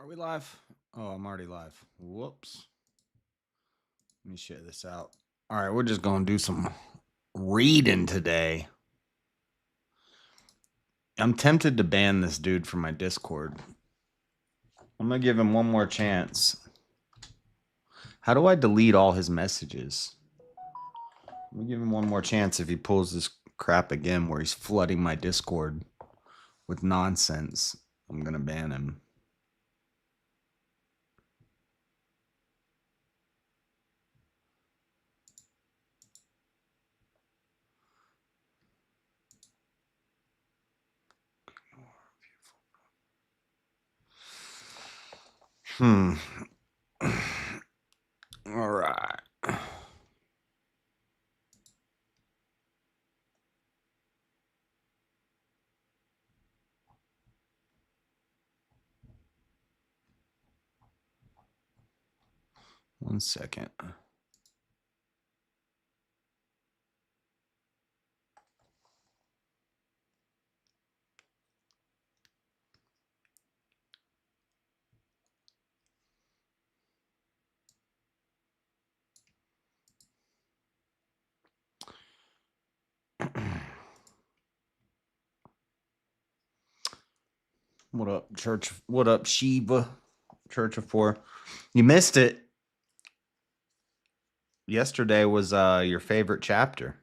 Are we live? Oh, I'm already live. Whoops. Let me share this out. All right, we're just going to do some reading today. I'm tempted to ban this dude from my Discord. I'm going to give him one more chance. How do I delete all his messages? I'm going to give him one more chance if he pulls this crap again where he's flooding my Discord with nonsense. I'm going to ban him. All right. One second. What up, Church? What up, Shiva? Church of Four. You missed it. Yesterday was your favorite chapter.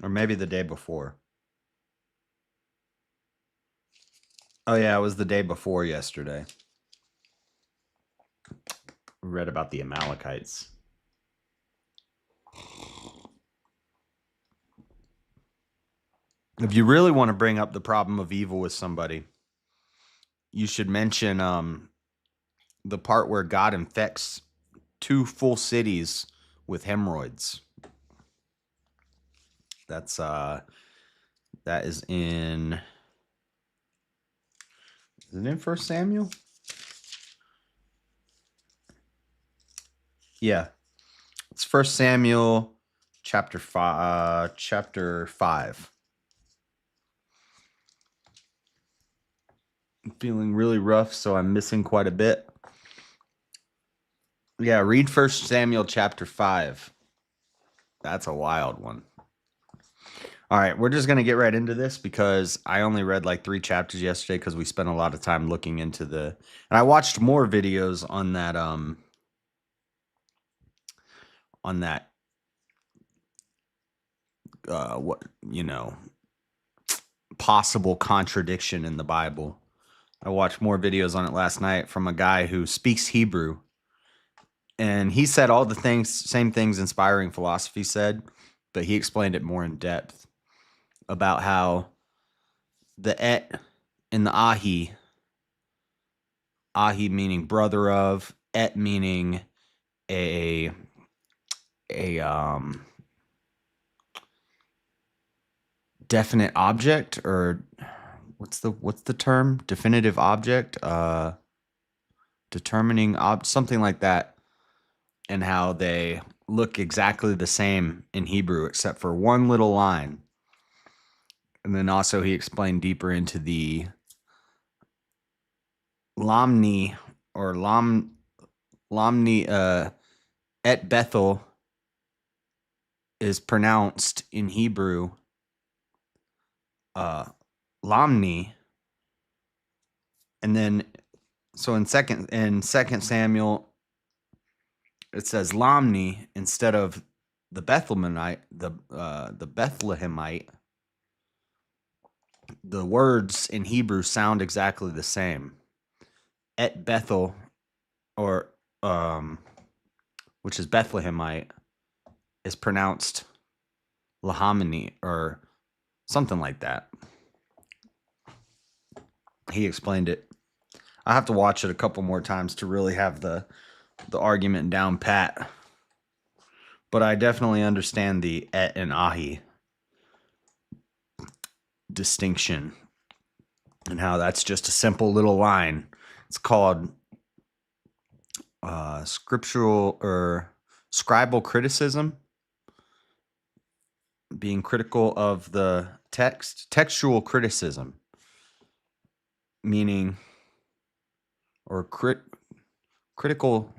Or maybe the day before. Oh, yeah, it was the day before yesterday. We read about the Amalekites. If you really want to bring up the problem of evil with somebody, you should mention the part where God infects 2 full cities with hemorrhoids. That is in... Is it in 1 Samuel? Yeah. It's 1 Samuel chapter 5. I'm feeling really rough, so I'm missing quite a bit. Yeah, read 1 Samuel chapter 5. That's a wild one. All right, we're just going to get right into this because I only read like 3 chapters yesterday because we spent a lot of time looking into the... And I watched more videos on that possible contradiction in the Bible. I watched more videos on it last night from a guy who speaks Hebrew. And he said all the same things inspiring philosophy said, but he explained it more in depth about how the et and the ahi meaning brother of, et meaning a definite object, or what's the term? Definitive object, determining something like that, and how they look exactly the same in Hebrew except for one little line. And then also he explained deeper into the Lamni or Lamni et Bethel is pronounced in Hebrew Lamni. And then so in second Samuel it says Lamni instead of the Bethlehemite, the Bethlehemite. The words in Hebrew sound exactly the same. Et Bethel, or which is Bethlehemite, is pronounced Lahamani or something like that. He explained it. I have to watch it a couple more times to really have the argument down pat. But I definitely understand the et and ahi distinction and how that's just a simple little line. It's called scriptural or scribal criticism, being critical of the text. Textual criticism, meaning or critical.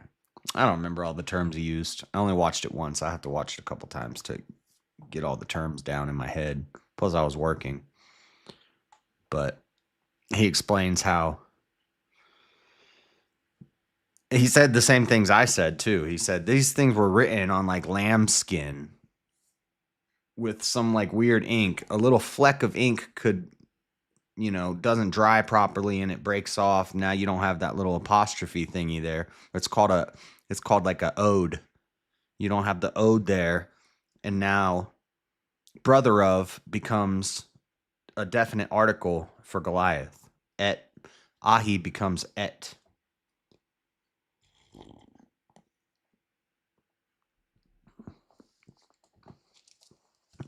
I don't remember all the terms he used. I only watched it once. I have to watch it a couple times to get all the terms down in my head. Plus, I was working. But he explains how he said the same things I said too. He said these things were written on like lamb skin with some like weird ink. A little fleck of ink could, doesn't dry properly and it breaks off. Now you don't have that little apostrophe thingy there. It's called like a ode. You don't have the ode there, and now brother of becomes a definite article for Goliath. Et Ahi becomes et.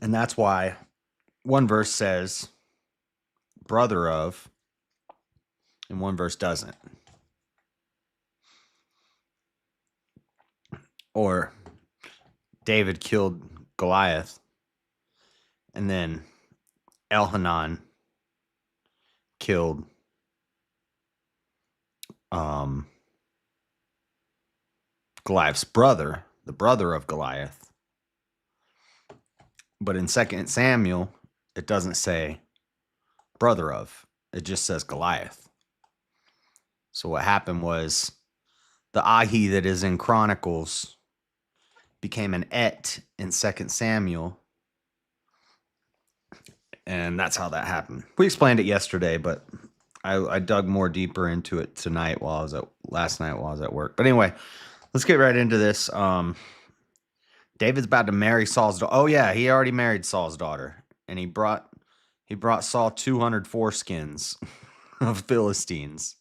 And that's why one verse says brother of, and one verse doesn't. Or David killed Goliath, and then Elhanan killed Goliath's brother, the brother of Goliath. But in 2 Samuel, it doesn't say brother of. It just says Goliath. So what happened was the Ahi that is in Chronicles became an et in 2 Samuel. And that's how that happened. We explained it yesterday, but I dug more deeper into it tonight last night while I was at work. But anyway, let's get right into this. David's about to marry Saul's daughter. Oh yeah, he already married Saul's daughter, and he brought Saul 200 foreskins of Philistines.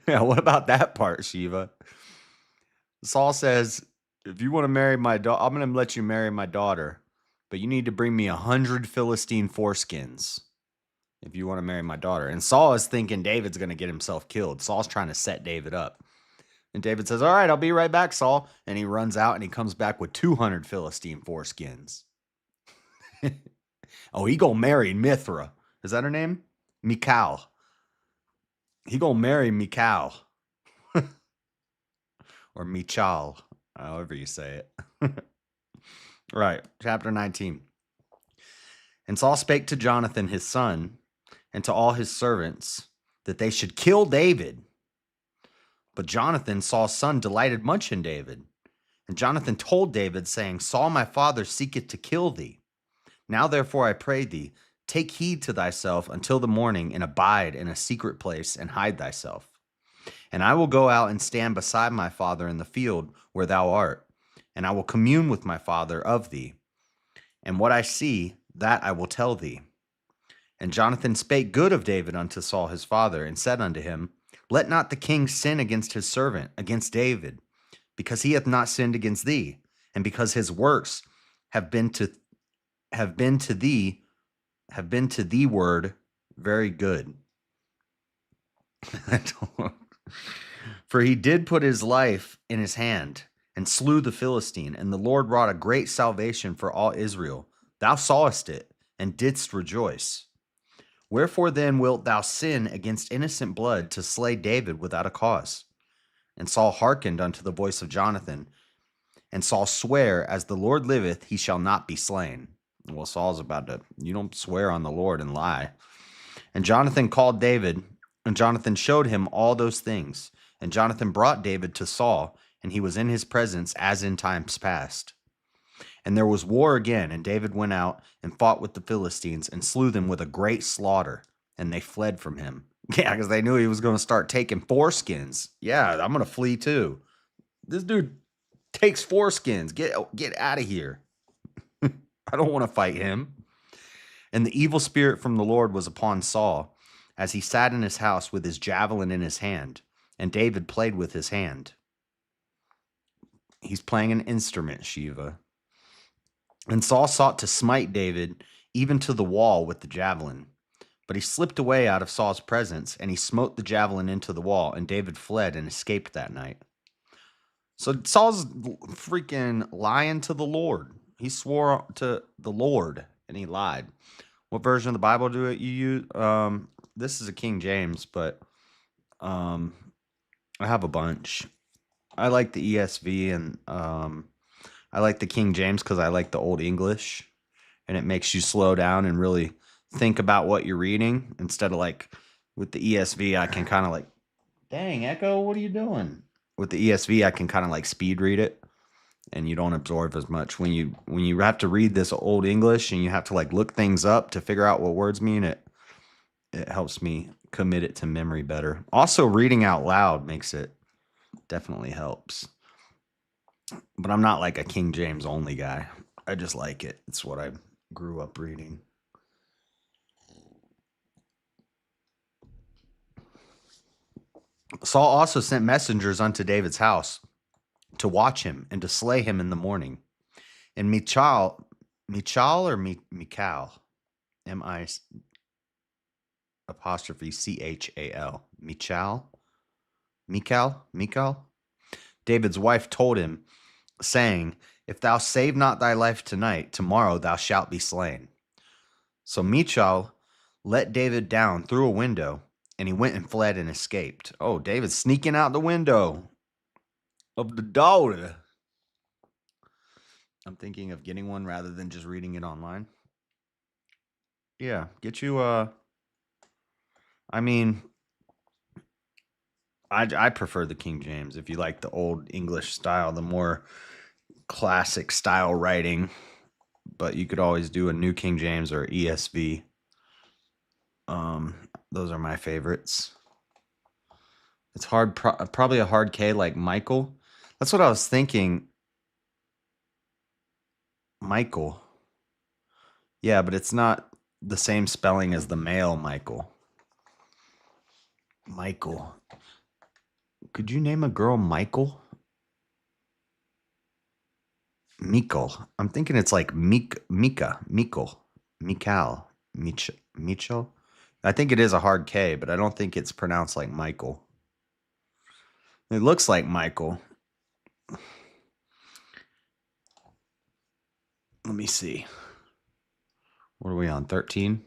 Yeah, what about that part, Shiva? Saul says, if you want to marry my daughter, I'm going to let you marry my daughter, but you need to bring me 100 Philistine foreskins if you want to marry my daughter. And Saul is thinking David's going to get himself killed. Saul's trying to set David up. And David says, all right, I'll be right back, Saul. And he runs out and he comes back with 200 Philistine foreskins. Oh, he gonna marry Mithra. Is that her name? Michal. He gonna marry Michal. Or Michal, however you say it. Right, chapter 19. And Saul spake to Jonathan his son and to all his servants that they should kill David. But Jonathan, Saul's son, delighted much in David. And Jonathan told David, saying, Saul my father seeketh to kill thee. Now therefore I pray thee, take heed to thyself until the morning, and abide in a secret place, and hide thyself. And I will go out and stand beside my father in the field where thou art, and I will commune with my father of thee. And what I see, that I will tell thee. And Jonathan spake good of David unto Saul his father, and said unto him, let not the king sin against his servant, against David, because he hath not sinned against thee, and because his works have been to thee word very good. For he did put his life in his hand, and slew the Philistine, and the Lord wrought a great salvation for all Israel. Thou sawest it, and didst rejoice. Wherefore then wilt thou sin against innocent blood to slay David without a cause? And Saul hearkened unto the voice of Jonathan, and Saul sware, as the Lord liveth, he shall not be slain. Well, Saul's about to, you don't swear on the Lord and lie. And Jonathan called David, and Jonathan showed him all those things. And Jonathan brought David to Saul, and he was in his presence as in times past. And there was war again, and David went out and fought with the Philistines and slew them with a great slaughter, and they fled from him. Yeah, because they knew he was going to start taking foreskins. Yeah, I'm going to flee too. This dude takes foreskins. Get out of here. I don't want to fight him. And the evil spirit from the Lord was upon Saul, as he sat in his house with his javelin in his hand, and David played with his hand. He's playing an instrument, Shiva. And Saul sought to smite David even to the wall with the javelin. But he slipped away out of Saul's presence, and he smote the javelin into the wall, and David fled and escaped that night. So Saul's freaking lying to the Lord. He swore to the Lord, and he lied. What version of the Bible do you use? This is a King James, but I have a bunch. I like the ESV and I like the King James because I like the Old English, and it makes you slow down and really think about what you're reading instead of like with the ESV. I can kind of like, dang, Echo, what are you doing? With the ESV, I can kind of like speed read it, and you don't absorb as much when you have to read this Old English and you have to like look things up to figure out what words mean. It helps me commit it to memory better. Also, reading out loud makes it definitely helps. But I'm not like a King James only guy. I just like it. It's what I grew up reading. Saul also sent messengers unto David's house to watch him and to slay him in the morning. And Michal or Michal, M-I apostrophe C-H-A-L, Michal, David's wife told him, saying, if thou save not thy life tonight, tomorrow thou shalt be slain. So Michal let David down through a window, and he went and fled and escaped. Oh, David's sneaking out the window of the daughter. I'm thinking of getting one rather than just reading it online. Yeah, get you I mean, I prefer the King James if you like the old English style, the more classic style writing, but you could always do a New King James or ESV. Those are my favorites. It's hard, probably a hard K like Michael. That's what I was thinking. Michael. Yeah, but it's not the same spelling as the male Michael. Michael. Could you name a girl Michael? Mikkel. I'm thinking it's like Mikal, Michel. I think it is a hard K, but I don't think it's pronounced like Michael. It looks like Michael. Let me see. What are we on? 13?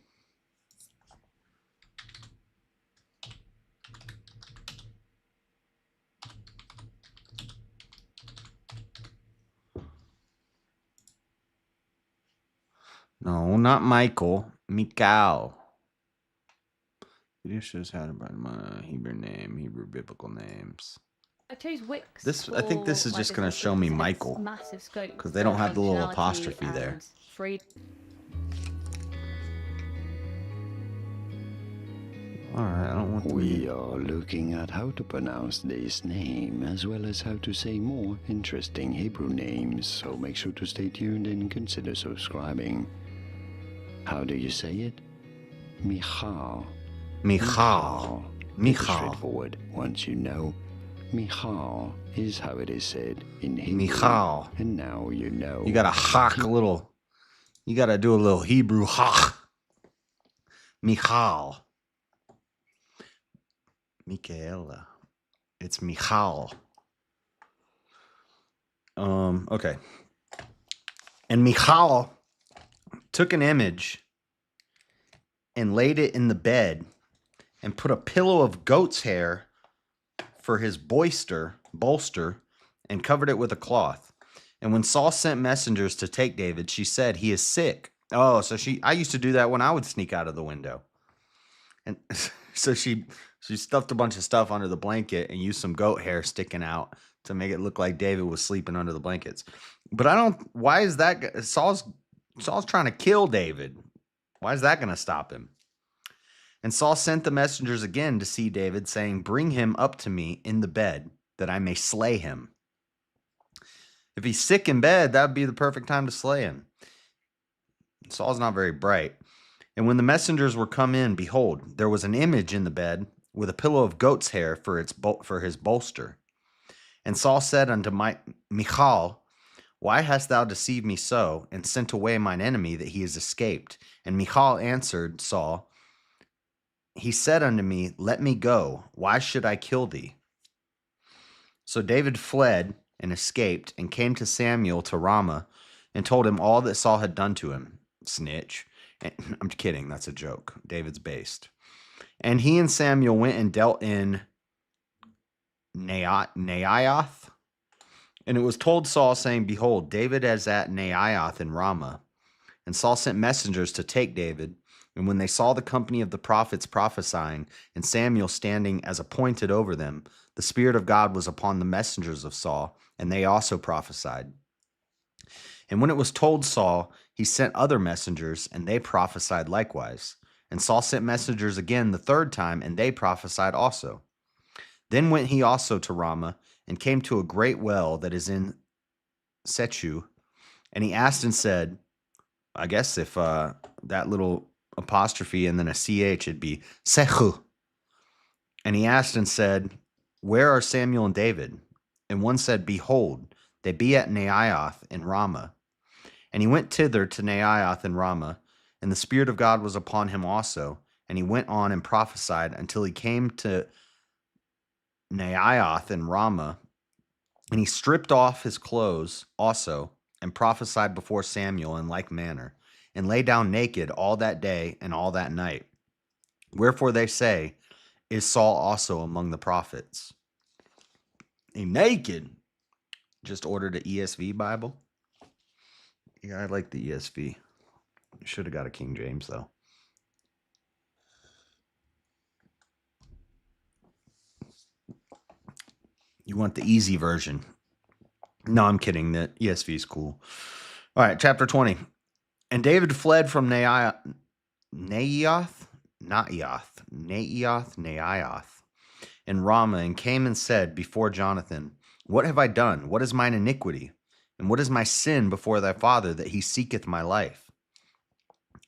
No, not Michael. Mikal. Video shows how to find my Hebrew name, Hebrew biblical names. I chose Wix. I think this is just going to show me Michael Massive scope because they don't have the little apostrophe there. Alright, I don't want We are looking at how to pronounce this name as well as how to say more interesting Hebrew names, so make sure to stay tuned and consider subscribing. How do you say it? Michal. Michal. Pretty straightforward. Once you know, Michal is how it is said in Hebrew. Michal. And now you know. You gotta hawk a little. You gotta do a little Hebrew hawk. Michal. Michaela. It's Michal. Okay. And Michal took an image and laid it in the bed and put a pillow of goat's hair for his bolster, and covered it with a cloth. And when Saul sent messengers to take David, she said, he is sick. Oh, so I used to do that when I would sneak out of the window. And so she stuffed a bunch of stuff under the blanket and used some goat hair sticking out to make it look like David was sleeping under the blankets. But why is that? Saul's trying to kill David. Why is that going to stop him? And Saul sent the messengers again to see David, saying, bring him up to me in the bed, that I may slay him. If he's sick in bed, that would be the perfect time to slay him. Saul's not very bright. And when the messengers were come in, behold, there was an image in the bed with a pillow of goat's hair for his bolster. And Saul said unto Michal, why hast thou deceived me so, and sent away mine enemy that he is escaped? And Michal answered Saul, he said unto me, let me go. Why should I kill thee? So David fled and escaped and came to Samuel to Ramah and told him all that Saul had done to him. Snitch. And, I'm kidding. That's a joke. David's based. And he and Samuel went and dealt in Naioth. And it was told Saul, saying, Behold, David is at Naioth in Ramah. And Saul sent messengers to take David. And when they saw the company of the prophets prophesying, and Samuel standing as appointed over them, the Spirit of God was upon the messengers of Saul, and they also prophesied. And when it was told Saul, he sent other messengers, and they prophesied likewise. And Saul sent messengers again the third time, and they prophesied also. Then went he also to Ramah, and came to a great well that is in Sechu. And he asked and said, I guess if that little apostrophe and then a CH, it'd be Sechu. And he asked and said, Where are Samuel and David? And one said, Behold, they be at Naioth in Ramah. And he went thither to Naioth in Ramah, and the Spirit of God was upon him also. And he went on and prophesied until he came to Naioth in Ramah. And he stripped off his clothes also, and prophesied before Samuel in like manner, and lay down naked all that day and all that night. Wherefore they say, Is Saul also among the prophets? He naked. Just ordered an ESV Bible. Yeah, I like the ESV. Should have got a King James, though. You want the easy version. No, I'm kidding. The ESV is cool. All right, chapter 20. And David fled from Naioth, in Ramah, and came and said before Jonathan, What have I done? What is mine iniquity? And what is my sin before thy father, that he seeketh my life?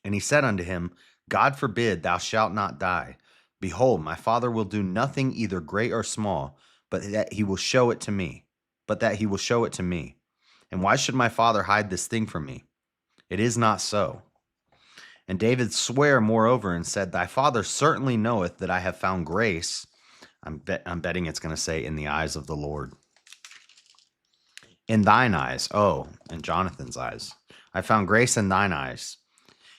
And he said unto him, God forbid, thou shalt not die. Behold, my father will do nothing either great or small, but that he will show it to me. And why should my father hide this thing from me? It is not so. And David sware moreover and said, Thy father certainly knoweth that I have found grace. I'm betting it's going to say in the eyes of the Lord. In thine eyes. Oh, in Jonathan's eyes. I found grace in thine eyes.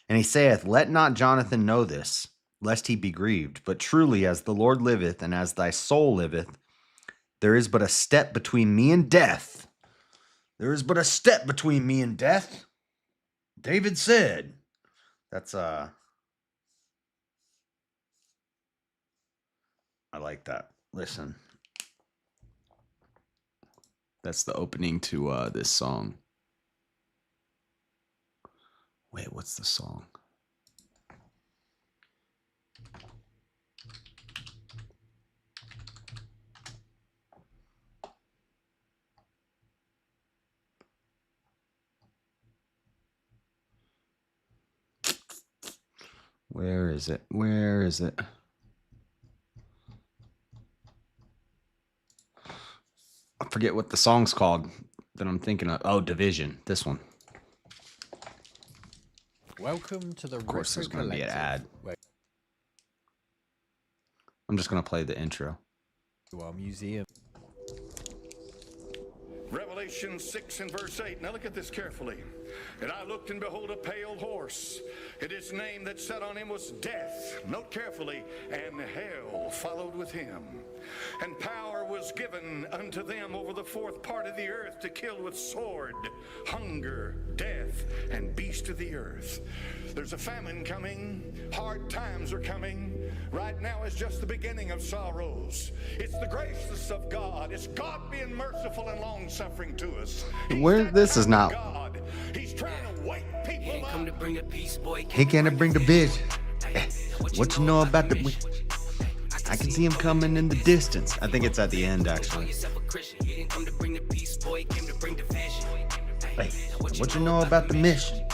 And he saith, Let not Jonathan know this, lest he be grieved. But truly, as the Lord liveth, and as thy soul liveth, there is but a step between me and death. There is but a step between me and death. David said. That's I like that. Listen. That's the opening to this song. Wait, what's the song? Where is it? Where is it? I forget what the song's called that I'm thinking of. Oh, Division. This one. Welcome to the Of course, there's going to be an ad. I'm just going to play the intro. To our museum. Revelation 6 and verse 8. Now look at this carefully. And I looked, and behold, a pale horse. And his name that sat on him was Death. Note carefully. And hell followed with him. And power was given unto them over the fourth part of the earth to kill with sword, hunger, death, and beast of the earth. There's a famine coming. Hard times are coming. Right now is just the beginning of sorrows. It's the grace of God. It's God being merciful and long-suffering to us. This is not. God. He's trying to wake people up. To bring the peace, boy. He can't bring the bitch. What you know about the... I can see him coming in the distance. I think it's at the end, actually. Hey, what you know about the mission?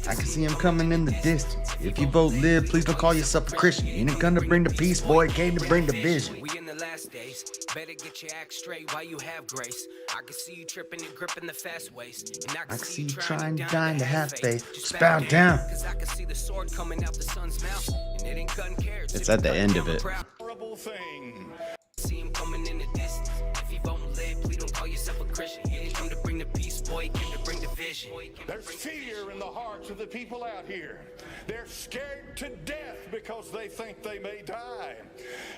I can see him coming in the distance. If you both live, please don't call yourself a Christian. You ain't come to bring the peace, boy. Came to bring the vision. We in the last days. Better get your act straight while you have grace. I can see you tripping and gripping the fast ways. And I can see you trying to dine to have faith. Spout down. Cause I can see the sword coming out the sun's mouth. And it ain't cutting carrots. It's at the end of it. Horrible thing. See him coming in the distance. If you won't live, please don't call yourself a Christian. He didn't come to bring the peace, boy. He came to bring division. vision. There's fear in the hearts of the people out here. They're scared to death because they think they may die.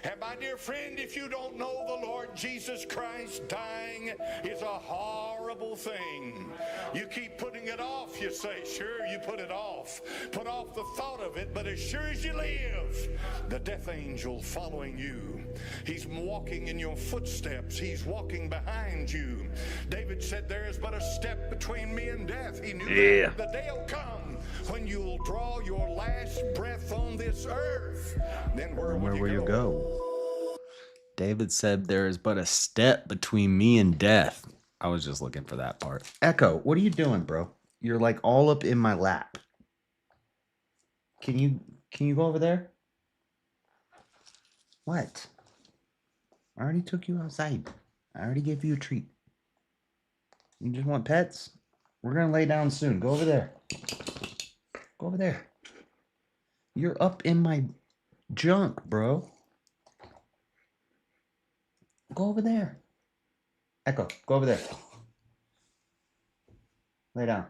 And my dear friend, if you don't know the Lord Jesus Christ, dying is a horrible thing. You keep putting it off, you say. Sure, you put it off. Put off the thought of it, but as sure as you live, the death angel following you. He's walking in your footsteps. He's walking behind you. David said, there is but a step between me and death. He knew that the day will come when you'll draw your last breath on this earth. Then where will you go? David said, there is but a step between me and death. I was just looking for that part. Echo, what are you doing, bro? You're like all up in my lap. Can you go over there? What? I already took you outside. I already gave you a treat. You just want pets? We're gonna lay down soon. Go over there. Go over there. You're up in my junk, bro. Go over there. Echo, go over there. Lay down.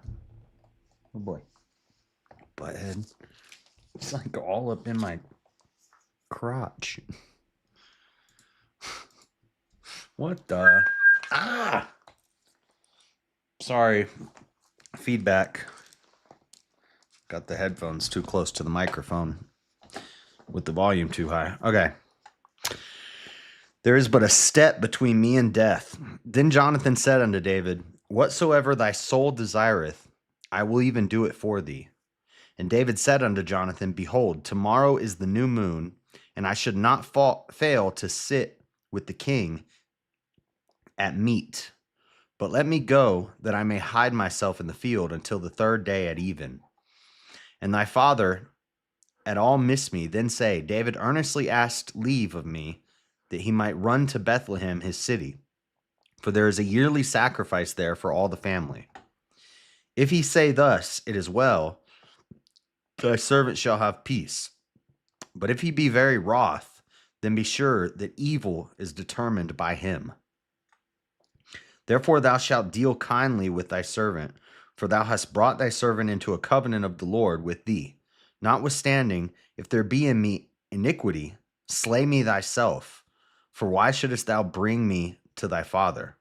Oh boy. Butthead. It's like all up in my crotch. What the? Ah! Sorry. Feedback. Got the headphones too close to the microphone with the volume too high. Okay. There is but a step between me and death. Then Jonathan said unto David, whatsoever thy soul desireth, I will even do it for thee. And David said unto Jonathan, behold, tomorrow is the new moon, and I should not fail to sit with the king at meat. But let me go, that I may hide myself in the field until the third day at even. And thy father at all miss me, then say, David earnestly asked leave of me, that he might run to Bethlehem his city. For there is a yearly sacrifice there for all the family. If he say thus, it is well, thy servant shall have peace. But if he be very wroth, then be sure that evil is determined by him. Therefore thou shalt deal kindly with thy servant, for thou hast brought thy servant into a covenant of the Lord with thee. Notwithstanding, if there be in me iniquity, slay me thyself, for why shouldest thou bring me to thy father?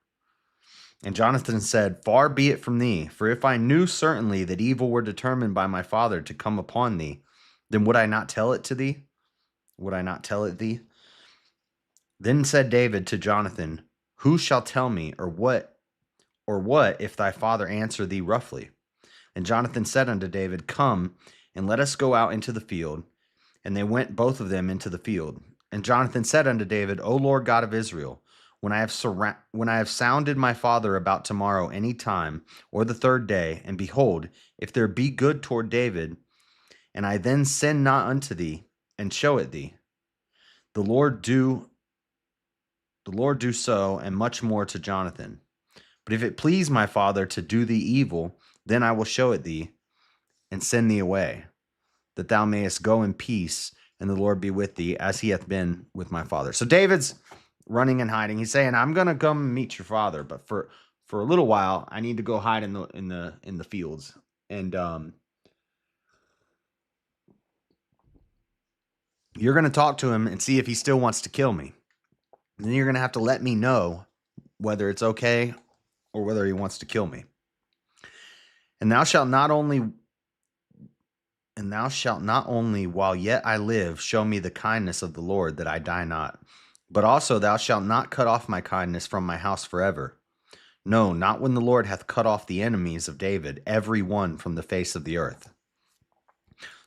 And Jonathan said, far be it from thee, for if I knew certainly that evil were determined by my father to come upon thee, then would I not tell it to thee? Would I not tell it thee? Then said David to Jonathan, who shall tell me, or what if thy father answer thee roughly? And Jonathan said unto David, come, and let us go out into the field. And they went both of them into the field. And Jonathan said unto David, O Lord God of Israel, when I have sounded my father about tomorrow any time, or the third day, and behold, if there be good toward David, and I then sin not unto thee, and show it thee, the Lord do so, and much more to Jonathan. But if it please my father to do thee evil, then I will show it thee, and send thee away, that thou mayest go in peace, and the Lord be with thee, as he hath been with my father. So David's running and hiding. He's saying, I'm gonna come meet your father, but for a little while, I need to go hide in the fields. And you're gonna talk to him and see if he still wants to kill me. And then you're gonna have to let me know whether it's okay or whether he wants to kill me. And thou shalt not only while yet I live show me the kindness of the Lord, that I die not. But also thou shalt not cut off my kindness from my house forever. No, not when the Lord hath cut off the enemies of David, every one from the face of the earth.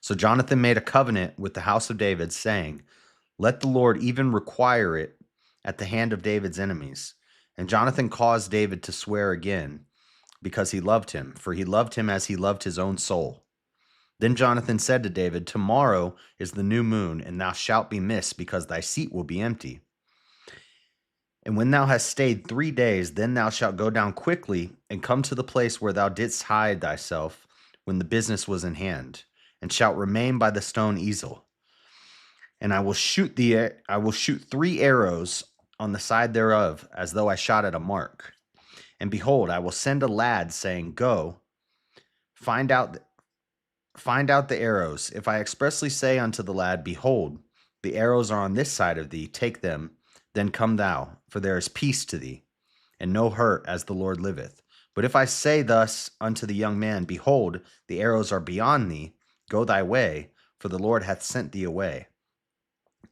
So Jonathan made a covenant with the house of David, saying, let the Lord even require it at the hand of David's enemies. And Jonathan caused David to swear again, because he loved him, for he loved him as he loved his own soul. Then Jonathan said to David, tomorrow is the new moon, and thou shalt be missed, because thy seat will be empty. And when thou hast stayed 3 days, then thou shalt go down quickly, and come to the place where thou didst hide thyself when the business was in hand, and shalt remain by the stone easel. And I will shoot 3 arrows on the side thereof, as though I shot at a mark. And behold, I will send a lad, saying, go, Find out the arrows. If I expressly say unto the lad, Behold, the arrows are on this side of thee, take them, then come thou, for there is peace to thee, and no hurt, as the Lord liveth. But if I say thus unto the young man, Behold, the arrows are beyond thee, go thy way, for the Lord hath sent thee away.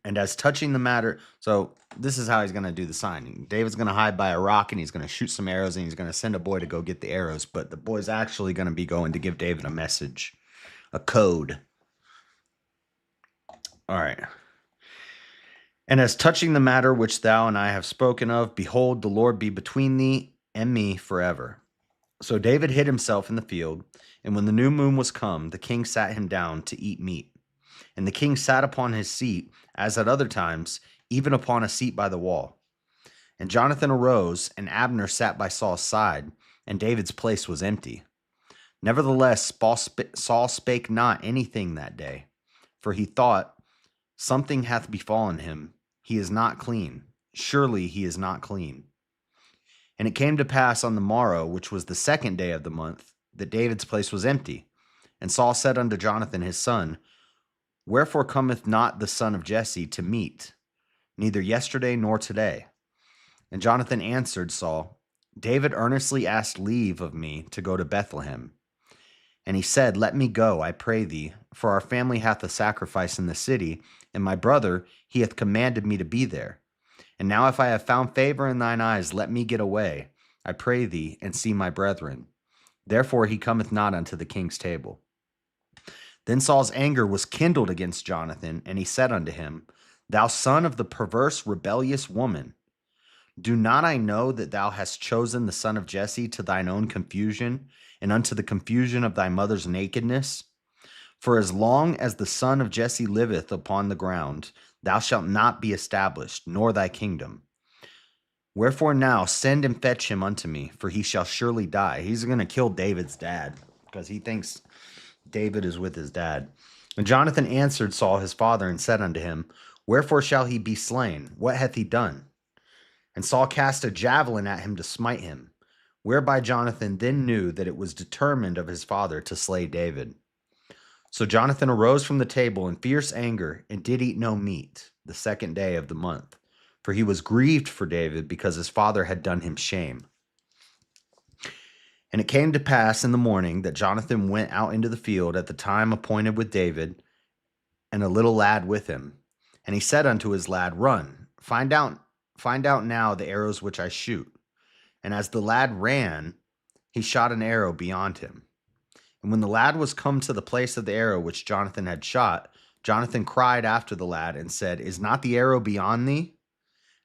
And as touching the matter, so this is how he's going to do the sign. David's going to hide by a rock, and he's going to shoot some arrows, and he's going to send a boy to go get the arrows. But the boy's actually going to be going to give David a message, a code. All right. And as touching the matter which thou and I have spoken of, behold, the Lord be between thee and me forever. So David hid himself in the field, and when the new moon was come, the king sat him down to eat meat. And the king sat upon his seat, as at other times, even upon a seat by the wall. And Jonathan arose, and Abner sat by Saul's side, and David's place was empty. Nevertheless, Saul spake not anything that day, for he thought, Something hath befallen him. He is not clean. Surely he is not clean. And it came to pass on the morrow, which was the 2nd day of the month, that David's place was empty. And Saul said unto Jonathan his son, Wherefore cometh not the son of Jesse to meat, neither yesterday nor today? And Jonathan answered Saul, David earnestly asked leave of me to go to Bethlehem. And he said, Let me go, I pray thee, for our family hath a sacrifice in the city, and my brother, he hath commanded me to be there. And now if I have found favor in thine eyes, let me get away, I pray thee, and see my brethren. Therefore he cometh not unto the king's table. Then Saul's anger was kindled against Jonathan, and he said unto him, Thou son of the perverse, rebellious woman, do not I know that thou hast chosen the son of Jesse to thine own confusion, and unto the confusion of thy mother's nakedness? For as long as the son of Jesse liveth upon the ground, thou shalt not be established, nor thy kingdom. Wherefore now send and fetch him unto me, for he shall surely die. He's going to kill David's dad, because he thinks David is with his dad. And Jonathan answered Saul his father, and said unto him, Wherefore shall he be slain? What hath he done? And Saul cast a javelin at him to smite him, whereby Jonathan then knew that it was determined of his father to slay David. So Jonathan arose from the table in fierce anger, and did eat no meat the 2nd day of the month, for he was grieved for David, because his father had done him shame. And it came to pass in the morning that Jonathan went out into the field at the time appointed with David, and a little lad with him. And he said unto his lad, Run, find out now the arrows which I shoot. And as the lad ran, he shot an arrow beyond him. And when the lad was come to the place of the arrow which Jonathan had shot, Jonathan cried after the lad and said, Is not the arrow beyond thee?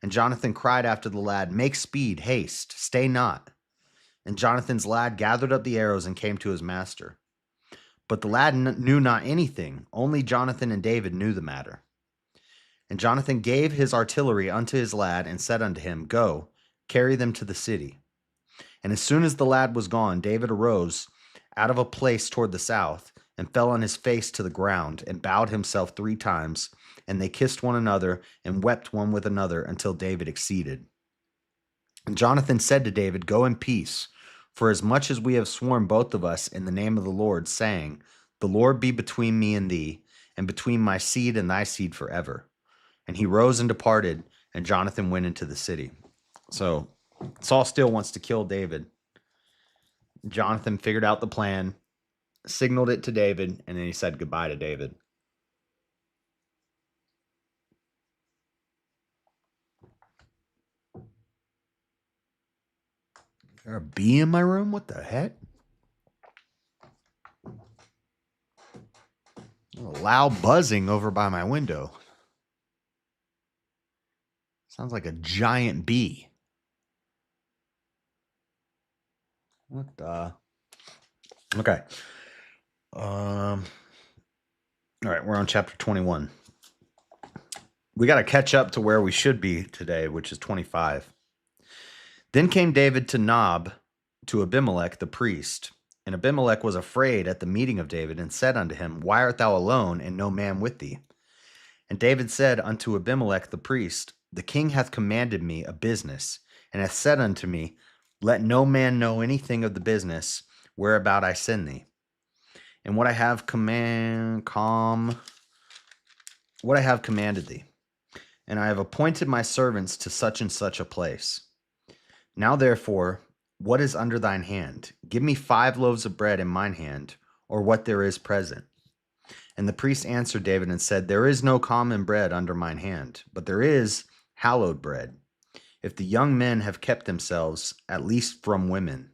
And Jonathan cried after the lad, Make speed, haste, stay not. And Jonathan's lad gathered up the arrows and came to his master. But the lad knew not anything, only Jonathan and David knew the matter. And Jonathan gave his artillery unto his lad, and said unto him, Go, carry them to the city. And as soon as the lad was gone, David arose out of a place toward the south, and fell on his face to the ground, and bowed himself 3 times. And they kissed one another, and wept one with another, until David exceeded. And Jonathan said to David, Go in peace, for as much as we have sworn both of us in the name of the Lord, saying, The Lord be between me and thee, and between my seed and thy seed forever. And he rose and departed, and Jonathan went into the city. So Saul still wants to kill David. Jonathan figured out the plan, signaled it to David, and then he said goodbye to David. Is there a bee in my room? What the heck? A loud buzzing over by my window. Sounds like a giant bee. What the? Okay. All right, we're on chapter 21. We got to catch up to where we should be today, which is 25. Then came David to Nob, to Abimelech the priest. And Abimelech was afraid at the meeting of David, and said unto him, Why art thou alone, and no man with thee? And David said unto Abimelech the priest, The king hath commanded me a business, and hath said unto me, Let no man know anything of the business whereabout I send thee. and what I have commanded thee. And I have appointed my servants to such and such a place. Now therefore, what is under thine hand? Give me 5 loaves of bread in mine hand, or what there is present. And the priest answered David and said, There is no common bread under mine hand, but there is hallowed bread. If the young men have kept themselves at least from women.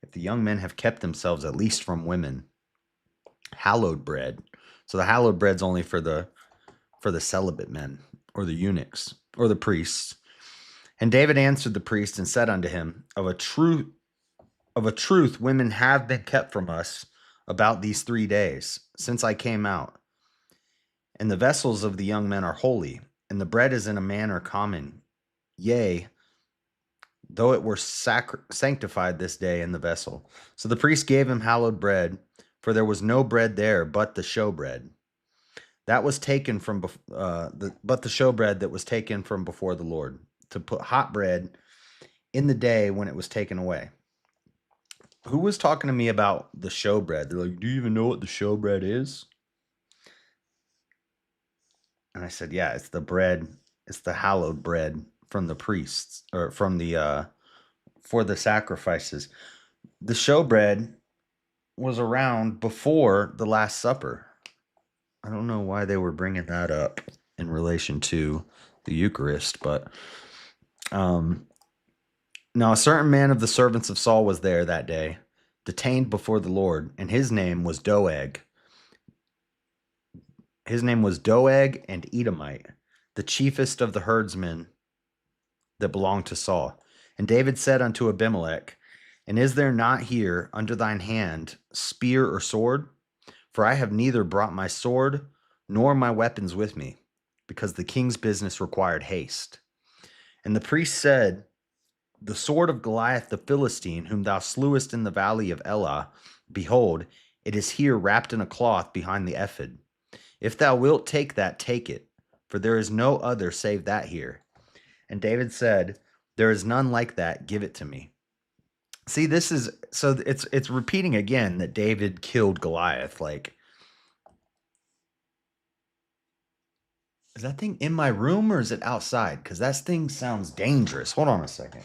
If the young men have kept themselves at least from women. Hallowed bread. So the hallowed bread's only for the celibate men, or the eunuchs, or the priests. And David answered the priest and said unto him, Of a truth, women have been kept from us about these 3 days, since I came out. And the vessels of the young men are holy, and the bread is in a manner common. Yea, though it were sanctified this day in the vessel. So the priest gave him hallowed bread, for there was no bread there but the showbread. That was taken from the showbread that was taken from before the Lord, to put hot bread in the day when it was taken away. Who was talking to me about the showbread? They're like, do you even know what the showbread is? And I said, yeah, it's the bread. It's the hallowed bread from the priests, or from the for the sacrifices. The showbread was around before the Last Supper. I don't know why they were bringing that up in relation to the Eucharist, but now a certain man of the servants of Saul was there that day, detained before the Lord, and his name was Doeg. His name was Doeg and Edomite, the chiefest of the herdsmen that belonged to Saul. And David said unto Abimelech, And is there not here under thine hand spear or sword? For I have neither brought my sword nor my weapons with me, because the king's business required haste. And the priest said, The sword of Goliath the Philistine, whom thou slewest in the valley of Elah, behold, it is here wrapped in a cloth behind the ephod. If thou wilt take that, take it, for there is no other save that here. And David said, There is none like that, give it to me. See, this is, so it's repeating again that David killed Goliath. Like, is that thing in my room or is it outside? Because that thing sounds dangerous. Hold on a second.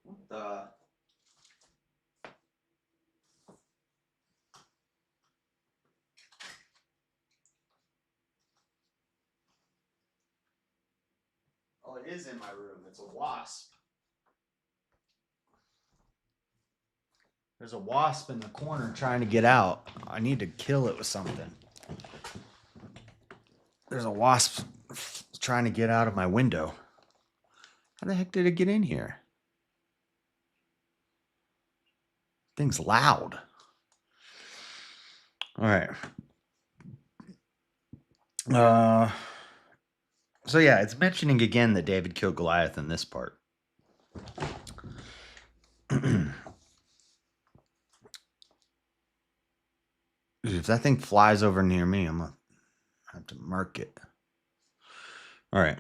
What the? Oh, it is in my room. It's a wasp. There's a wasp in the corner trying to get out. I need to kill it with something. There's a wasp trying to get out of my window. How the heck did it get in here? Thing's loud. All right. So yeah, it's mentioning again that David killed Goliath in this part. If that thing flies over near me, I'm gonna have to mark it. All right.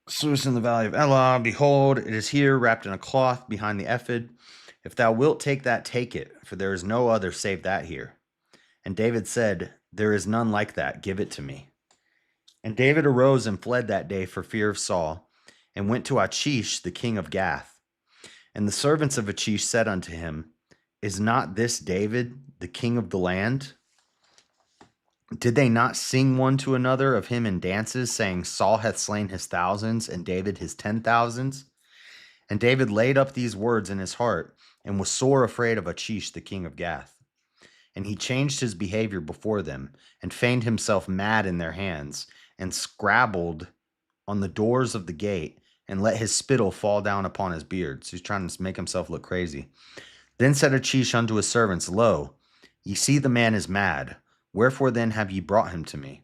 So it's in the valley of Elah. Behold, it is here wrapped in a cloth behind the ephod. If thou wilt take that, take it, for there is no other save that here. And David said, There is none like that, give it to me. And David arose and fled that day for fear of Saul, and went to Achish, the king of Gath. And the servants of Achish said unto him, Is not this David, the king of the land? Did they not sing one to another of him in dances, saying, Saul hath slain his thousands, and David his 10,000s? And David laid up these words in his heart, and was sore afraid of Achish, the king of Gath. And he changed his behavior before them, and feigned himself mad in their hands, and scrabbled on the doors of the gate, and let his spittle fall down upon his beard. So he's trying to make himself look crazy. Then said Achish unto his servants, Lo, ye see the man is mad. Wherefore then have ye brought him to me?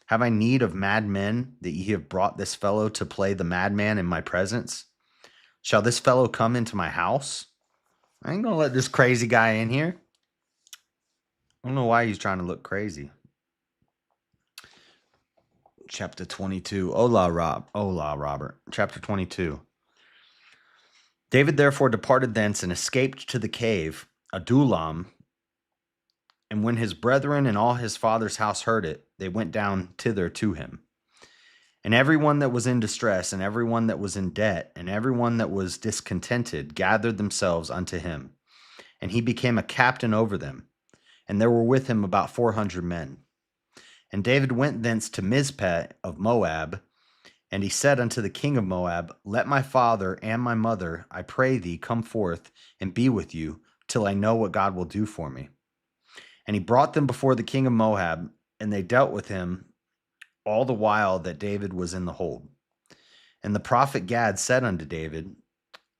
Have I need of mad men, that ye have brought this fellow to play the madman in my presence? Shall this fellow come into my house? I ain't gonna let this crazy guy in here. I don't know why he's trying to look crazy. Chapter 22. Hola, Robert. Chapter 22. David therefore departed thence and escaped to the cave, Adullam. And when his brethren and all his father's house heard it, they went down thither to him. And everyone that was in distress, and everyone that was in debt, and everyone that was discontented, gathered themselves unto him. And he became a captain over them. And there were with him about 400 men. And David went thence to Mizpeh of Moab. And he said unto the king of Moab, Let my father and my mother, I pray thee, come forth and be with you, till I know what God will do for me. And he brought them before the king of Moab, and they dealt with him all the while that David was in the hold. And the prophet Gad said unto David,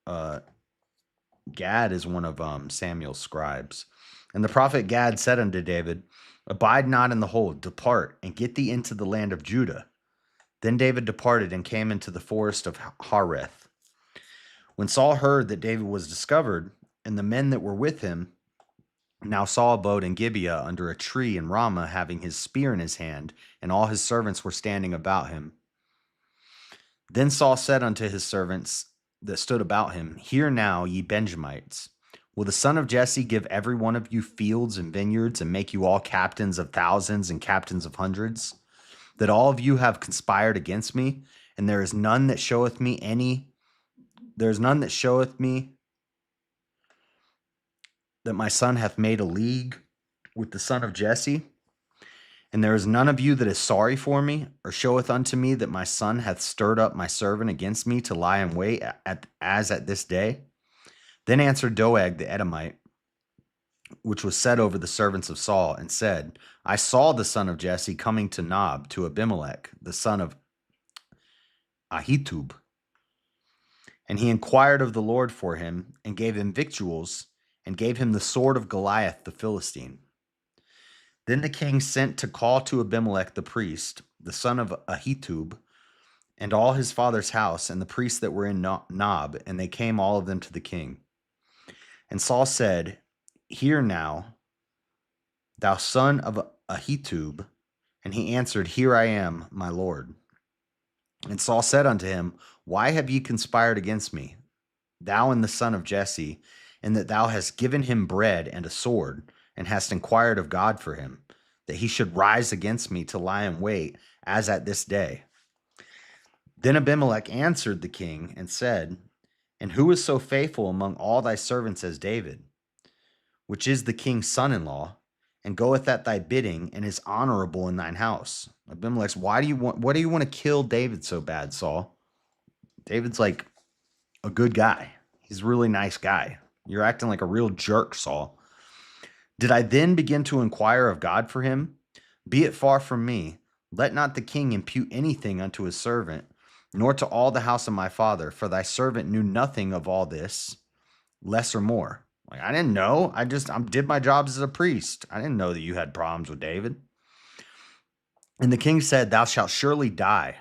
Gad is one of Samuel's scribes. And the prophet Gad said unto David, Abide not in the hold, depart, and get thee into the land of Judah. Then David departed and came into the forest of Hareth. When Saul heard that David was discovered, and the men that were with him, now Saul abode in Gibeah under a tree in Ramah, having his spear in his hand, and all his servants were standing about him. Then Saul said unto his servants that stood about him, Hear now, ye Benjamites, will the son of Jesse give every one of you fields and vineyards, and make you all captains of thousands and captains of hundreds? That all of you have conspired against me, and there is none that showeth me that my son hath made a league with the son of Jesse? And there is none of you that is sorry for me, or showeth unto me that my son hath stirred up my servant against me to lie in wait as at this day? Then answered Doeg the Edomite, which was set over the servants of Saul, and said, I saw the son of Jesse coming to Nob, to Abimelech, the son of Ahitub. And he inquired of the Lord for him, and gave him victuals, and gave him the sword of Goliath the Philistine. Then the king sent to call to Abimelech the priest, the son of Ahitub, and all his father's house, and the priests that were in Nob, and they came all of them to the king. And Saul said, Hear now, thou son of Ahitub. And he answered, Here I am, my lord. And Saul said unto him, Why have ye conspired against me, thou and the son of Jesse, and that thou hast given him bread and a sword, and hast inquired of God for him, that he should rise against me to lie in wait, as at this day? Then Abimelech answered the king and said, And who is so faithful among all thy servants as David, which is the king's son-in-law, and goeth at thy bidding, and is honorable in thine house? Abimelech, what do you want to kill David so bad, Saul? David's like a good guy. He's a really nice guy. You're acting like a real jerk, Saul. Did I then begin to inquire of God for him? Be it far from me. Let not the king impute anything unto his servant, nor to all the house of my father, for thy servant knew nothing of all this, less or more. Like, I didn't know. I did my jobs as a priest. I didn't know that you had problems with David. And the king said, Thou shalt surely die,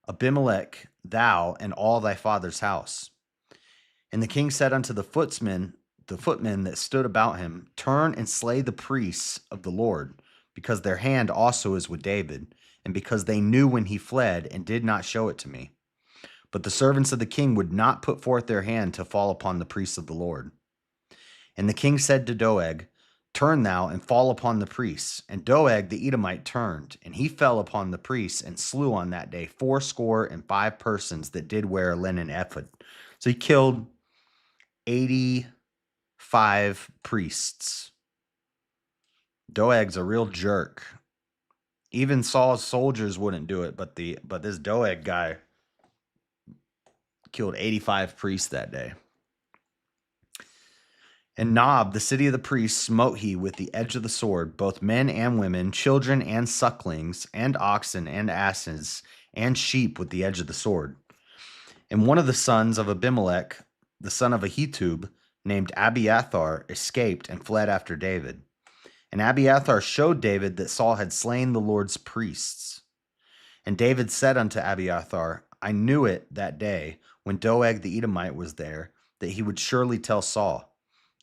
Abimelech, thou and all thy father's house. And the king said unto the footmen that stood about him, Turn and slay the priests of the Lord, because their hand also is with David, and because they knew when he fled and did not show it to me. But the servants of the king would not put forth their hand to fall upon the priests of the Lord. And the king said to Doeg, Turn thou and fall upon the priests. And Doeg the Edomite turned, and he fell upon the priests, and slew on that day 85 persons that did wear a linen ephod. So he killed 85 priests. Doeg's a real jerk. Even Saul's soldiers wouldn't do it, but this Doeg guy killed 85 priests that day. And Nob, the city of the priests, smote he with the edge of the sword, both men and women, children and sucklings, and oxen and asses, and sheep with the edge of the sword. And one of the sons of Abimelech, the son of Ahitub, named Abiathar, escaped and fled after David. And Abiathar showed David that Saul had slain the Lord's priests. And David said unto Abiathar, I knew it that day when Doeg the Edomite was there, that he would surely tell Saul,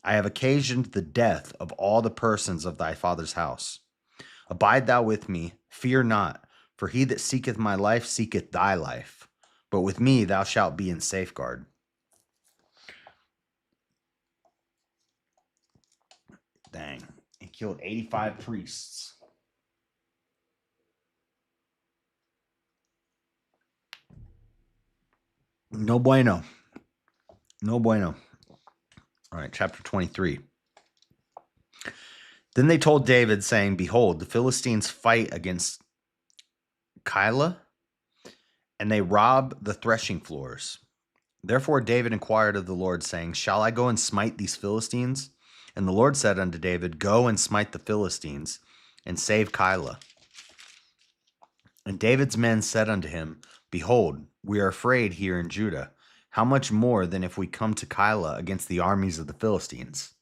I have occasioned the death of all the persons of thy father's house. Abide thou with me, fear not, for he that seeketh my life seeketh thy life. But with me thou shalt be in safeguard. Dang, he killed 85 priests. No bueno. No bueno. All right, chapter 23. Then they told David, saying, Behold, the Philistines fight against Keilah, and they rob the threshing floors. Therefore David inquired of the Lord, saying, Shall I go and smite these Philistines? And the Lord said unto David, Go and smite the Philistines, and save Keilah. And David's men said unto him, Behold, we are afraid here in Judah. How much more than if we come to Keilah against the armies of the Philistines?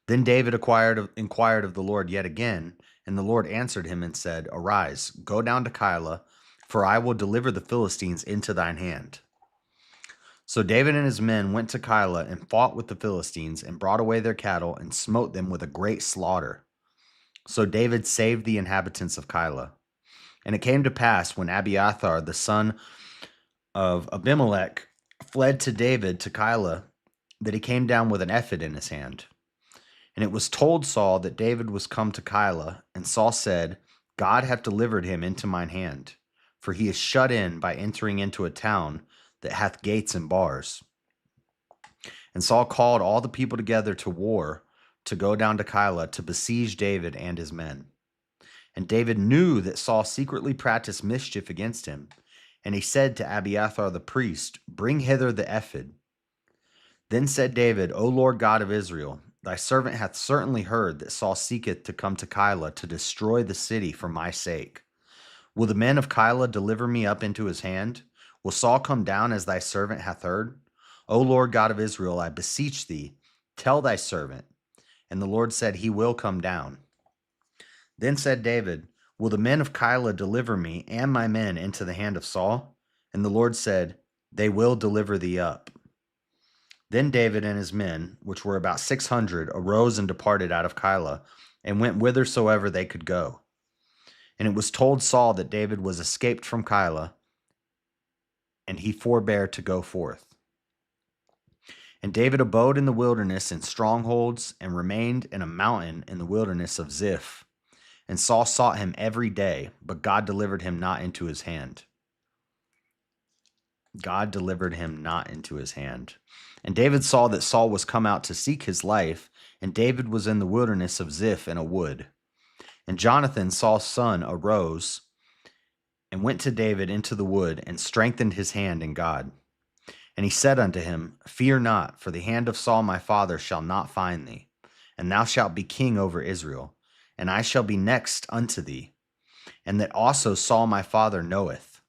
Then David inquired of the Lord yet again, and the Lord answered him and said, Arise, go down to Keilah, for I will deliver the Philistines into thine hand. So David and his men went to Keilah and fought with the Philistines, and brought away their cattle, and smote them with a great slaughter. So David saved the inhabitants of Keilah. And it came to pass, when Abiathar the son of Abimelech fled to David to Keilah, that he came down with an ephod in his hand. And it was told Saul that David was come to Keilah, and Saul said, God hath delivered him into mine hand, for he is shut in by entering into a town that hath gates and bars. And Saul called all the people together to war, to go down to Keilah to besiege David and his men. And David knew that Saul secretly practiced mischief against him, and he said to Abiathar the priest, Bring hither the ephod. Then said David, O Lord God of Israel, thy servant hath certainly heard that Saul seeketh to come to Keilah to destroy the city for my sake. Will the men of Keilah deliver me up into his hand? Will Saul come down as thy servant hath heard? O Lord God of Israel, I beseech thee, tell thy servant. And the Lord said, He will come down. Then said David, Will the men of Keilah deliver me and my men into the hand of Saul? And the Lord said, They will deliver thee up. Then David and his men, which were about 600, arose and departed out of Keilah, and went whithersoever they could go. And it was told Saul that David was escaped from Keilah, and he forbare to go forth. And David abode in the wilderness in strongholds, and remained in a mountain in the wilderness of Ziph. And Saul sought him every day, but God delivered him not into his hand. God delivered him not into his hand. And David saw that Saul was come out to seek his life, and David was in the wilderness of Ziph in a wood. And Jonathan, Saul's son, arose and went to David into the wood, and strengthened his hand in God. And he said unto him, Fear not, for the hand of Saul my father shall not find thee, and thou shalt be king over Israel, and I shall be next unto thee, and that also Saul my father knoweth.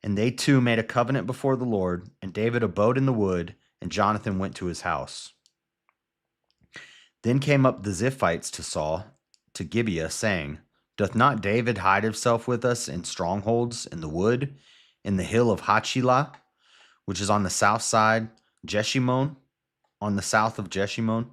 And they two made a covenant before the Lord, and David abode in the wood, and Jonathan went to his house. Then came up the Ziphites to Saul, to Gibeah, saying, Doth not David hide himself with us in strongholds in the wood, in the hill of Hachilah, which is on the south side, Jeshimon, on the south of Jeshimon?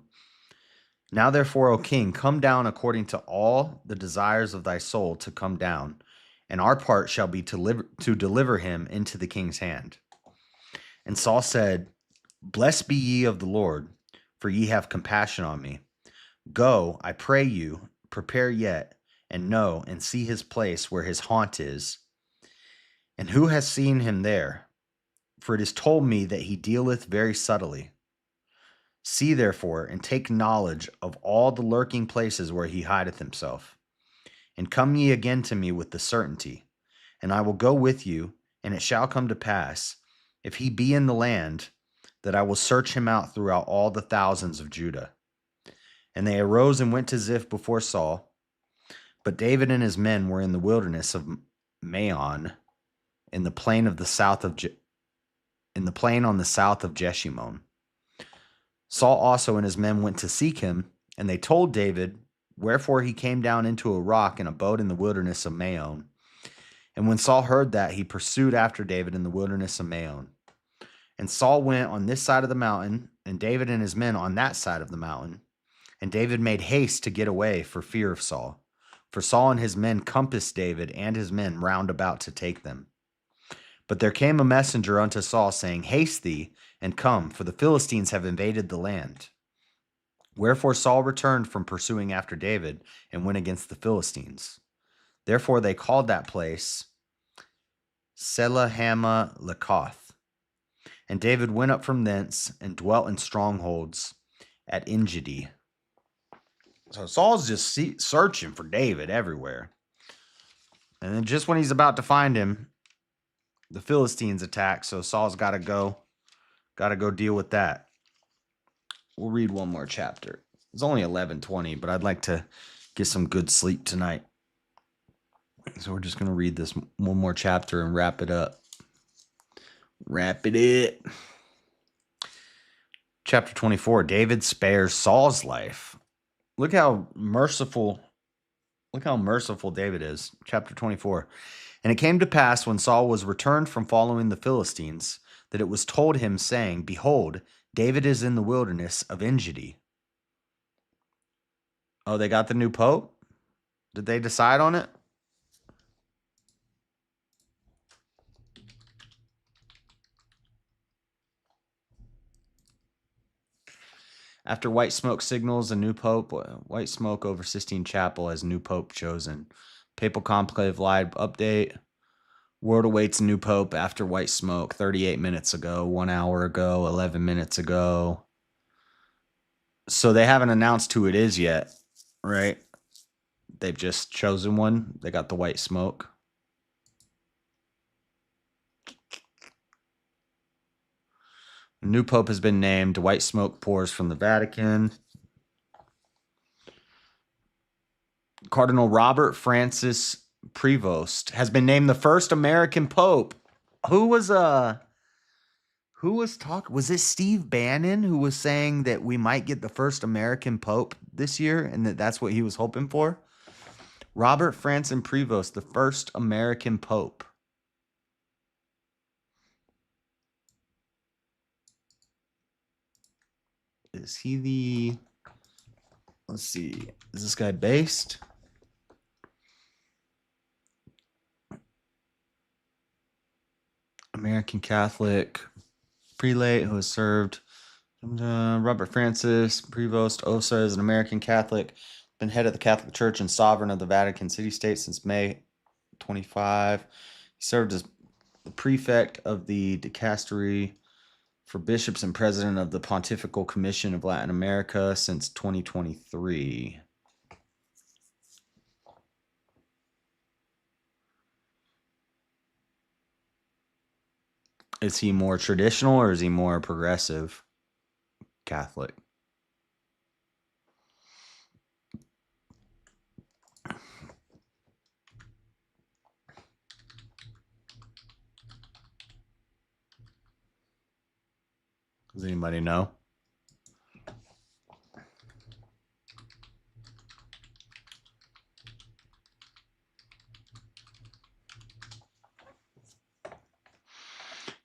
Now therefore, O king, come down according to all the desires of thy soul to come down, and our part shall be to deliver him into the king's hand. And Saul said, Blessed be ye of the Lord, for ye have compassion on me. Go, I pray you, prepare yet, and know and see his place where his haunt is. And who has seen him there? For it is told me that he dealeth very subtly. See therefore, and take knowledge of all the lurking places where he hideth himself. And come ye again to me with the certainty, and I will go with you, and it shall come to pass, if he be in the land, that I will search him out throughout all the thousands of Judah. And they arose and went to Ziph before Saul, but David and his men were in the wilderness of Maon, in the plain of the south of in the plain on the south of Jeshimon. Saul also and his men went to seek him, and they told David, wherefore he came down into a rock and abode in the wilderness of Maon. And when Saul heard that, he pursued after David in the wilderness of Maon. And Saul went on this side of the mountain, and David and his men on that side of the mountain. And David made haste to get away for fear of Saul. For Saul and his men compassed David and his men round about to take them. But there came a messenger unto Saul, saying, Haste thee, and come, for the Philistines have invaded the land. Wherefore Saul returned from pursuing after David, and went against the Philistines. Therefore they called that place Selahama Lakoth. And David went up from thence, and dwelt in strongholds at Engedi. So Saul's just searching for David everywhere. And then just when he's about to find him, the Philistines attack. So Saul's got to go deal with that. We'll read one more chapter. It's only 11:20, but I'd like to get some good sleep tonight. So we're just going to read this one more chapter and wrap it up. Wrap it up. Chapter 24, David spares Saul's life. Look how merciful David is. Chapter 24. And it came to pass when Saul was returned from following the Philistines, that it was told him, saying, Behold, David is in the wilderness of Engedi. Oh, they got the new pope? Did they decide on it? After white smoke signals a new pope, white smoke over Sistine Chapel as new pope chosen. Papal conclave live update. World awaits new pope after white smoke 38 minutes ago, 1 hour ago, 11 minutes ago. So they haven't announced who it is yet, right? They've just chosen one. They got the white smoke. A new pope has been named. White smoke pours from the Vatican. Cardinal Robert Francis Prevost has been named the first American pope. Was it Steve Bannon who was saying that we might get the first American pope this year and that's what he was hoping for? Robert Francis Prevost, the first American pope. Is he the... Let's see. Is this guy based? American Catholic prelate who has served. Robert Francis Prevost Osa is an American Catholic, been head of the Catholic Church and sovereign of the Vatican City State since May 25. He served as the prefect of the dicastery for bishops and president of the Pontifical Commission of Latin America since 2023. Is he more traditional or is he more progressive Catholic? Does anybody know?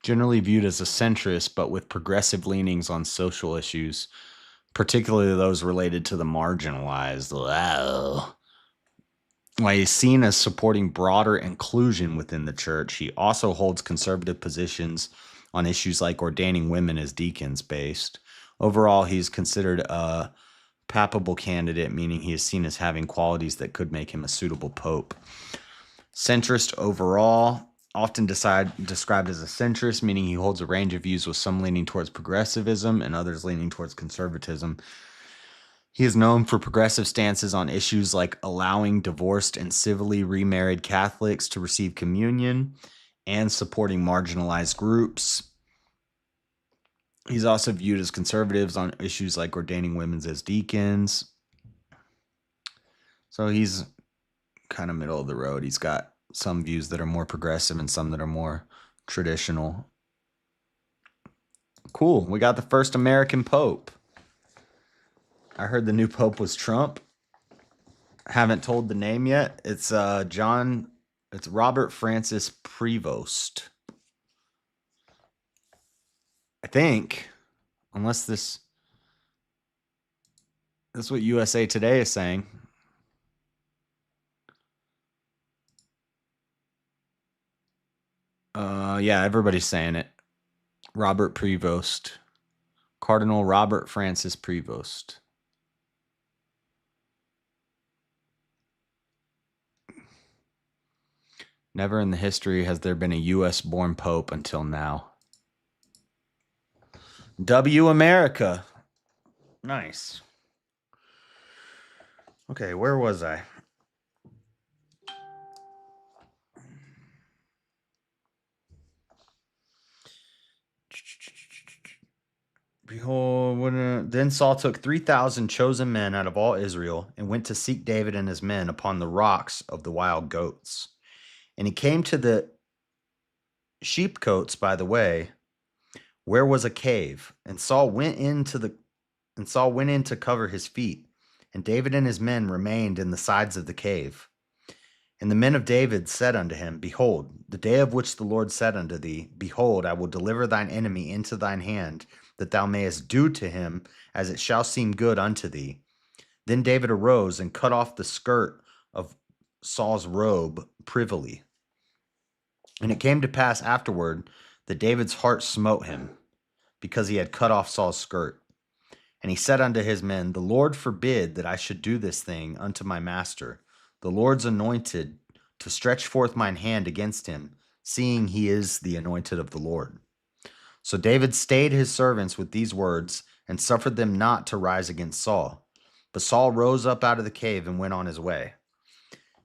Generally viewed as a centrist, but with progressive leanings on social issues, particularly those related to the marginalized. Wow. While he's seen as supporting broader inclusion within the church, he also holds conservative positions on issues like ordaining women as deacons based. Overall, he's considered a papal candidate, meaning he is seen as having qualities that could make him a suitable pope. Centrist overall, often described as a centrist, meaning he holds a range of views with some leaning towards progressivism and others leaning towards conservatism. He is known for progressive stances on issues like allowing divorced and civilly remarried Catholics to receive communion and supporting marginalized groups. He's also viewed as conservatives on issues like ordaining women as deacons. So he's kind of middle of the road. He's got some views that are more progressive and some that are more traditional. Cool. We got the first American pope. I heard the new pope was Trump. Haven't told the name yet. It's John It's Robert Francis Prevost. I think, unless this is what USA Today is saying. Yeah, everybody's saying it. Robert Prevost. Cardinal Robert Francis Prevost. Never in the history has there been a U.S.-born pope until now. W America. Nice. Okay, where was I? Behold, then Saul took 3,000 chosen men out of all Israel and went to seek David and his men upon the rocks of the wild goats. And he came to the sheepcotes by the way, where was a cave, and Saul went in to cover his feet, and David and his men remained in the sides of the cave. And the men of David said unto him, Behold, the day of which the Lord said unto thee, Behold, I will deliver thine enemy into thine hand, that thou mayest do to him as it shall seem good unto thee. Then David arose and cut off the skirt of Saul's robe privily. And it came to pass afterward that David's heart smote him, because he had cut off Saul's skirt. And he said unto his men, The Lord forbid that I should do this thing unto my master, the Lord's anointed, to stretch forth mine hand against him, seeing he is the anointed of the Lord. So David stayed his servants with these words, and suffered them not to rise against Saul. But Saul rose up out of the cave and went on his way.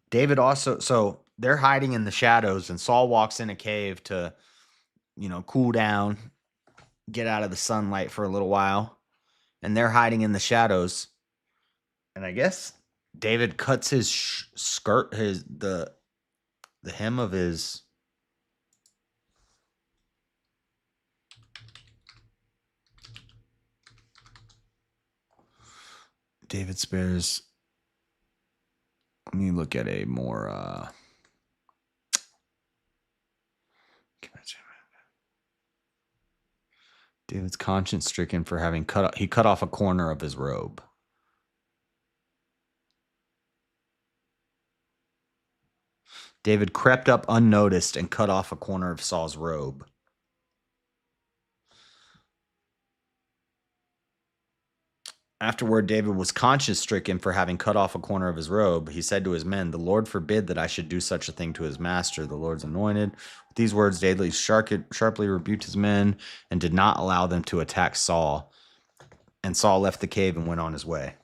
David also, so they're hiding in the shadows, and Saul walks in a cave to, cool down, get out of the sunlight for a little while. And they're hiding in the shadows. And I guess David cuts his skirt, the hem of his David spares. Let me look at a more David's conscience stricken for having cut off a corner of his robe. David crept up unnoticed and cut off a corner of Saul's robe. Afterward, David was conscience stricken for having cut off a corner of his robe. He said to his men, The Lord forbid that I should do such a thing to his master, the Lord's anointed. With these words, David sharply rebuked his men and did not allow them to attack Saul. And Saul left the cave and went on his way.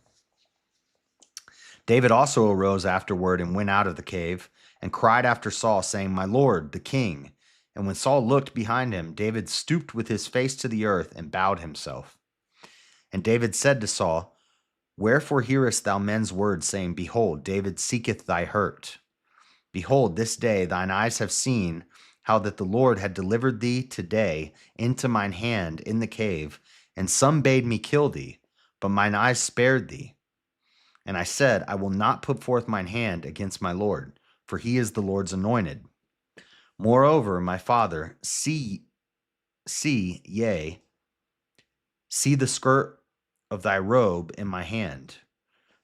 David also arose afterward and went out of the cave and cried after Saul, saying, My Lord, the king. And when Saul looked behind him, David stooped with his face to the earth and bowed himself. And David said to Saul, Wherefore hearest thou men's words, saying, Behold, David seeketh thy hurt? Behold, this day thine eyes have seen how that the Lord had delivered thee today into mine hand in the cave, and some bade me kill thee, but mine eyes spared thee. And I said, I will not put forth mine hand against my Lord, for he is the Lord's anointed. Moreover, my father, see the skirt of thy robe in my hand.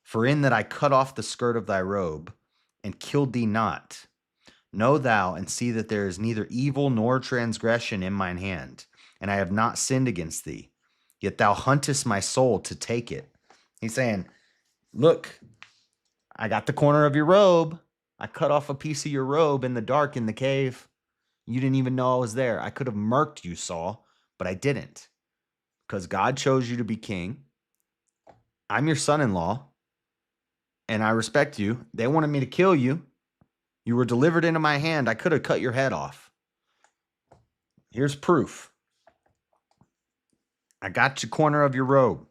For in that I cut off the skirt of thy robe, and killed thee not. Know thou and see that there is neither evil nor transgression in mine hand, and I have not sinned against thee. Yet thou huntest my soul to take it. He's saying, look, I got the corner of your robe. I cut off a piece of your robe in the dark in the cave. You didn't even know I was there. I could have murked you, Saul, but I didn't. Because God chose you to be king. I'm your son-in-law, and I respect you. They wanted me to kill you. You were delivered into my hand. I could have cut your head off. Here's proof. I got the corner of your robe.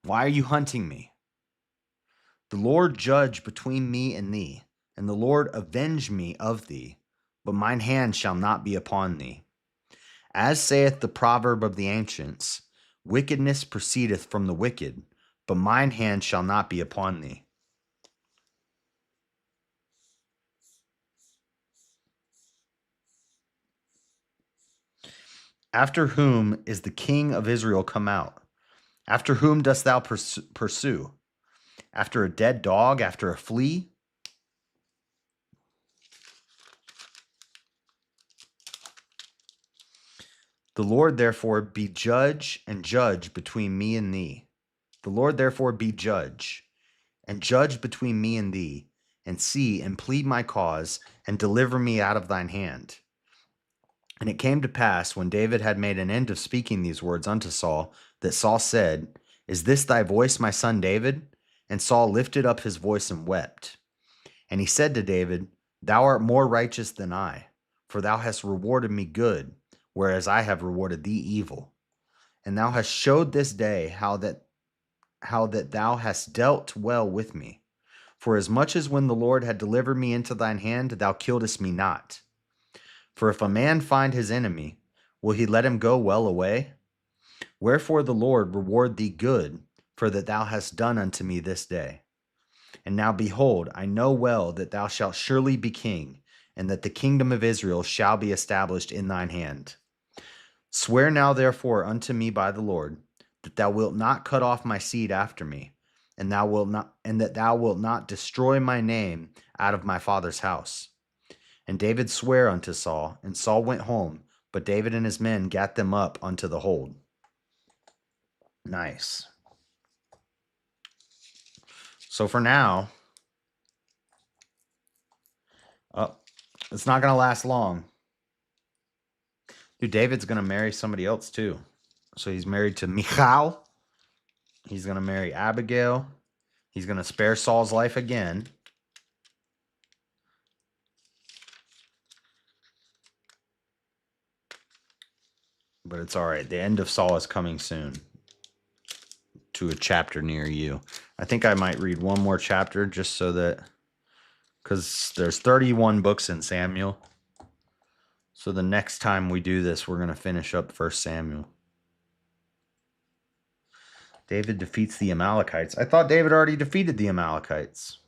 Why are you hunting me? The Lord judge between me and thee, and the Lord avenge me of thee, but mine hand shall not be upon thee. As saith the proverb of the ancients, wickedness proceedeth from the wicked, but mine hand shall not be upon thee. After whom is the king of Israel come out? After whom dost thou pursue? After a dead dog, after a flea? The Lord therefore be judge and judge between me and thee. The Lord therefore be judge and judge between me and thee, and see and plead my cause, and deliver me out of thine hand. And it came to pass, when David had made an end of speaking these words unto Saul, that Saul said, Is this thy voice, my son David? And Saul lifted up his voice and wept. And he said to David, Thou art more righteous than I, for thou hast rewarded me good, whereas I have rewarded thee evil. And thou hast showed this day how that thou hast dealt well with me. For as much as when the Lord had delivered me into thine hand, thou killedst me not. For if a man find his enemy, will he let him go well away? Wherefore the Lord reward thee good, for that thou hast done unto me this day. And now behold, I know well that thou shalt surely be king, and that the kingdom of Israel shall be established in thine hand. Swear now therefore unto me by the Lord, that thou wilt not cut off my seed after me, and that thou wilt not destroy my name out of my father's house. And David sware unto Saul, and Saul went home, but David and his men gat them up unto the hold. Nice. So for now, it's not going to last long. Dude, David's going to marry somebody else too. So he's married to Michal. He's going to marry Abigail. He's going to spare Saul's life again. But it's all right. The end of Saul is coming soon to a chapter near you. I think I might read one more chapter just so that, because there's 31 books in Samuel. So the next time we do this, we're going to finish up 1 Samuel. David defeats the Amalekites. I thought David already defeated the Amalekites.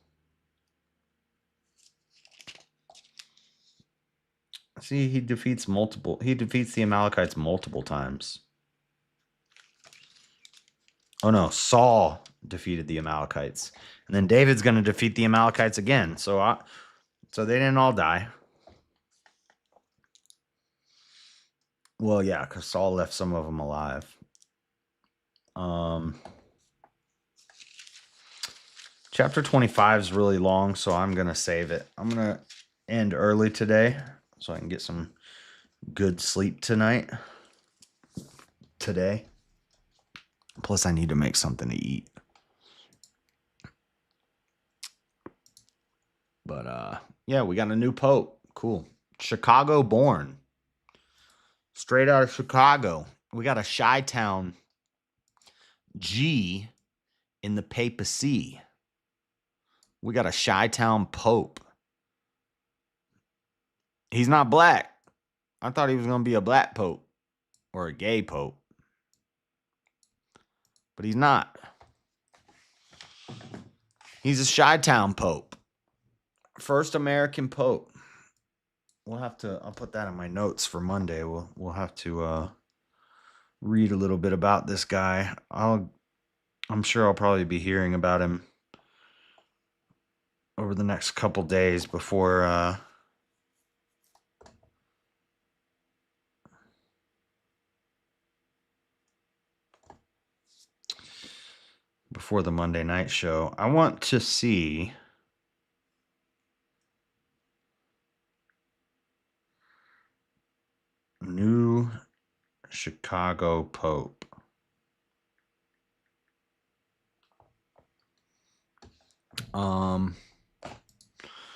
See, he defeats the Amalekites multiple times. Oh no, Saul defeated the Amalekites. And then David's going to defeat the Amalekites again. So they didn't all die. Well, yeah, because Saul left some of them alive. Chapter 25 is really long, so I'm going to save it. I'm going to end early today so I can get some good sleep today. Plus, I need to make something to eat. But, yeah, we got a new pope. Cool. Chicago born. Straight out of Chicago. We got a Chi-Town G in the papacy. We got a Chi-Town pope. He's not black. I thought he was going to be a black pope or a gay pope. But he's not. He's a Chi-Town pope. First American pope. I'll put that in my notes for Monday. We'll have to read a little bit about this guy. I'm sure I'll probably be hearing about him over the next couple days before the Monday night show. I want to see new Chicago Pope.